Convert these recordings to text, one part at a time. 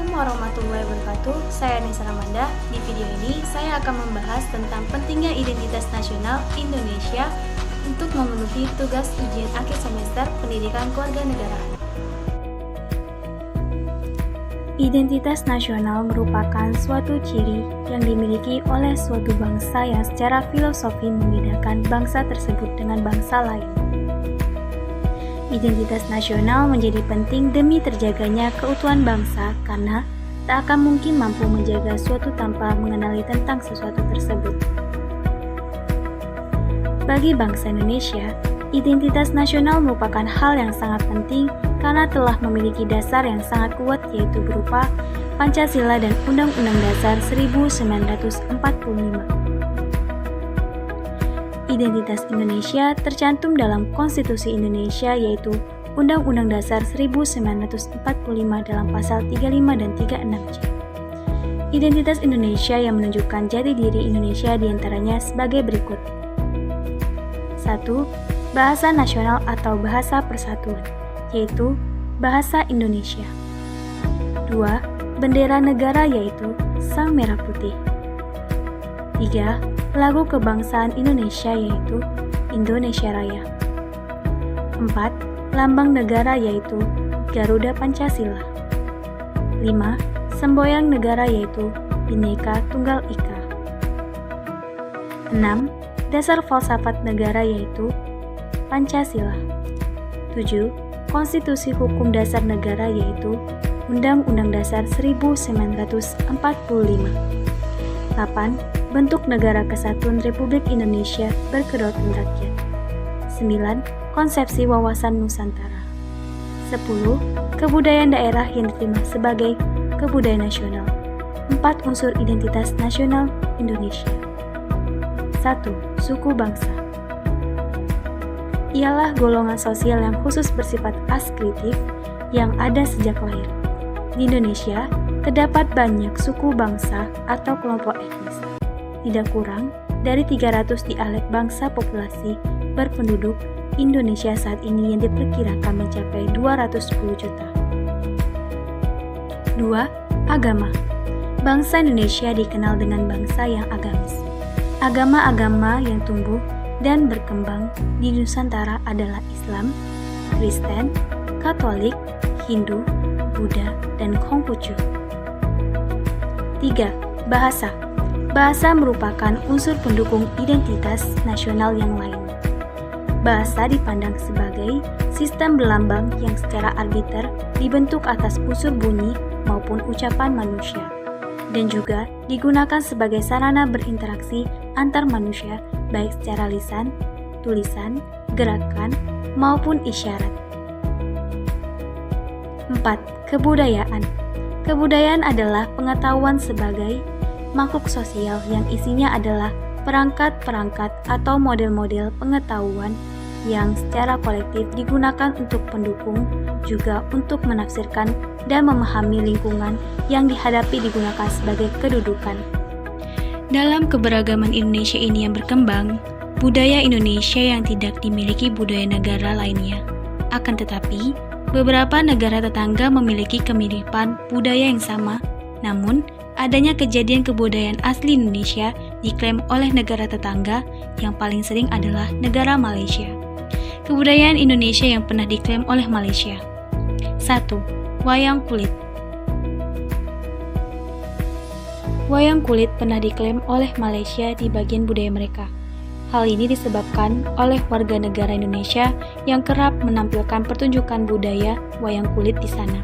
Assalamualaikum warahmatullahi wabarakatuh. Saya Nisa Ramanda. Di video ini saya akan membahas tentang pentingnya identitas nasional Indonesia untuk memenuhi tugas ujian akhir semester pendidikan kewarganegaraan. Identitas nasional merupakan suatu ciri yang dimiliki oleh suatu bangsa yang secara filosofi membedakan bangsa tersebut dengan bangsa lain. Identitas nasional menjadi penting demi terjaganya keutuhan bangsa karena tak akan mungkin mampu menjaga suatu tanpa mengenali tentang sesuatu tersebut. Bagi bangsa Indonesia, identitas nasional merupakan hal yang sangat penting karena telah memiliki dasar yang sangat kuat yaitu berupa Pancasila dan Undang-Undang Dasar 1945. Identitas Indonesia tercantum dalam Konstitusi Indonesia yaitu Undang-Undang Dasar 1945 dalam pasal 35 dan 36C. Identitas Indonesia yang menunjukkan jati diri Indonesia diantaranya sebagai berikut. 1. Bahasa nasional atau bahasa persatuan, yaitu Bahasa Indonesia. 2. Bendera negara yaitu Sang Merah Putih. 3. Lagu kebangsaan Indonesia yaitu Indonesia Raya. 4. Lambang negara yaitu Garuda Pancasila. 5. Semboyan negara yaitu Bhinneka Tunggal Ika. 6. Dasar falsafat negara yaitu Pancasila. 7. Konstitusi hukum dasar negara yaitu Undang-Undang Dasar 1945. 8. Bentuk Negara Kesatuan Republik Indonesia Berkedaulatan Rakyat. 9. Konsepsi Wawasan Nusantara. 10. Kebudayaan daerah yang diterima sebagai kebudayaan nasional. 4 unsur identitas nasional Indonesia. 1. Suku bangsa. Ialah golongan sosial yang khusus bersifat askritif yang ada sejak lahir. Di Indonesia, terdapat banyak suku bangsa atau kelompok etnis. Tidak kurang dari 300 dialek bangsa populasi berpenduduk Indonesia saat ini yang diperkirakan mencapai 210 juta. 2. Agama. Bangsa Indonesia dikenal dengan bangsa yang agamis. Agama-agama yang tumbuh dan berkembang di Nusantara adalah Islam, Kristen, Katolik, Hindu, Buddha, dan Konghucu. 3. Bahasa. Bahasa merupakan unsur pendukung identitas nasional yang lain. Bahasa dipandang sebagai sistem berlambang yang secara arbiter dibentuk atas unsur bunyi maupun ucapan manusia, dan juga digunakan sebagai sarana berinteraksi antar manusia baik secara lisan, tulisan, gerakan, maupun isyarat. 4. Kebudayaan. Kebudayaan adalah pengetahuan sebagai makhluk sosial yang isinya adalah perangkat-perangkat atau model-model pengetahuan yang secara kolektif digunakan untuk pendukung, juga untuk menafsirkan dan memahami lingkungan yang dihadapi digunakan sebagai kedudukan. Dalam keberagaman Indonesia ini yang berkembang, budaya Indonesia yang tidak dimiliki budaya negara lainnya. Akan tetapi, beberapa negara tetangga memiliki kemiripan budaya yang sama, namun adanya kejadian kebudayaan asli Indonesia diklaim oleh negara tetangga yang paling sering adalah negara Malaysia. Kebudayaan Indonesia yang pernah diklaim oleh Malaysia. 1. Wayang kulit. Wayang kulit pernah diklaim oleh Malaysia di bagian budaya mereka. Hal ini disebabkan oleh warga negara Indonesia yang kerap menampilkan pertunjukan budaya wayang kulit di sana.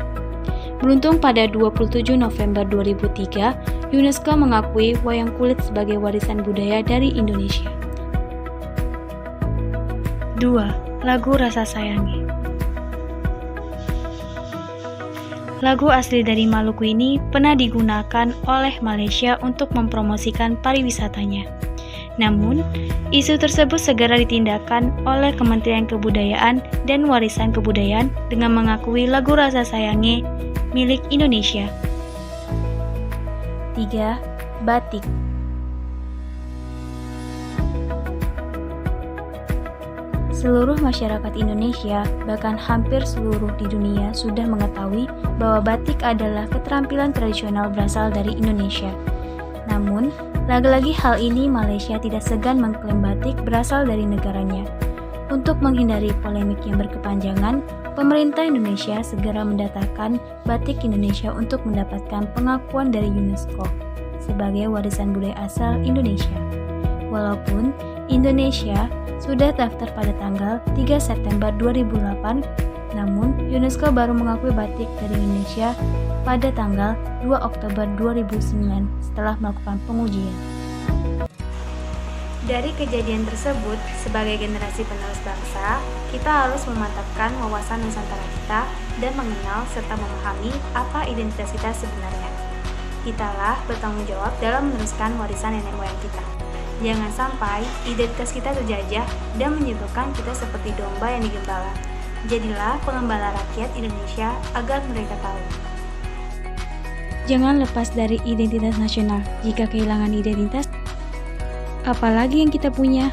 Beruntung pada 27 November 2003, UNESCO mengakui wayang kulit sebagai warisan budaya dari Indonesia. 2. Lagu Rasa Sayangi. Lagu asli dari Maluku ini pernah digunakan oleh Malaysia untuk mempromosikan pariwisatanya. Namun, isu tersebut segera ditindakkan oleh Kementerian Kebudayaan dan Warisan Kebudayaan dengan mengakui lagu Rasa Sayangi milik Indonesia. 3. Batik. Seluruh masyarakat Indonesia, bahkan hampir seluruh di dunia sudah mengetahui bahwa batik adalah keterampilan tradisional berasal dari Indonesia. Namun, lagi-lagi hal ini Malaysia tidak segan mengklaim batik berasal dari negaranya. Untuk menghindari polemik yang berkepanjangan, pemerintah Indonesia segera mendaftarkan batik Indonesia untuk mendapatkan pengakuan dari UNESCO sebagai warisan budaya asal Indonesia. Walaupun Indonesia sudah daftar pada tanggal 3 September 2008, namun UNESCO baru mengakui batik dari Indonesia pada tanggal 2 Oktober 2009 setelah melakukan pengujian. Dari kejadian tersebut, sebagai generasi penerus bangsa, kita harus memantapkan wawasan Nusantara kita dan mengenal serta memahami apa identitas kita sebenarnya. Kitalah bertanggung jawab dalam meneruskan warisan nenek moyang kita. Jangan sampai identitas kita terjajah dan menyebabkan kita seperti domba yang digembala. Jadilah pengembala rakyat Indonesia agar mereka tahu. Jangan lepas dari identitas nasional. Jika kehilangan identitas, apalagi yang kita punya?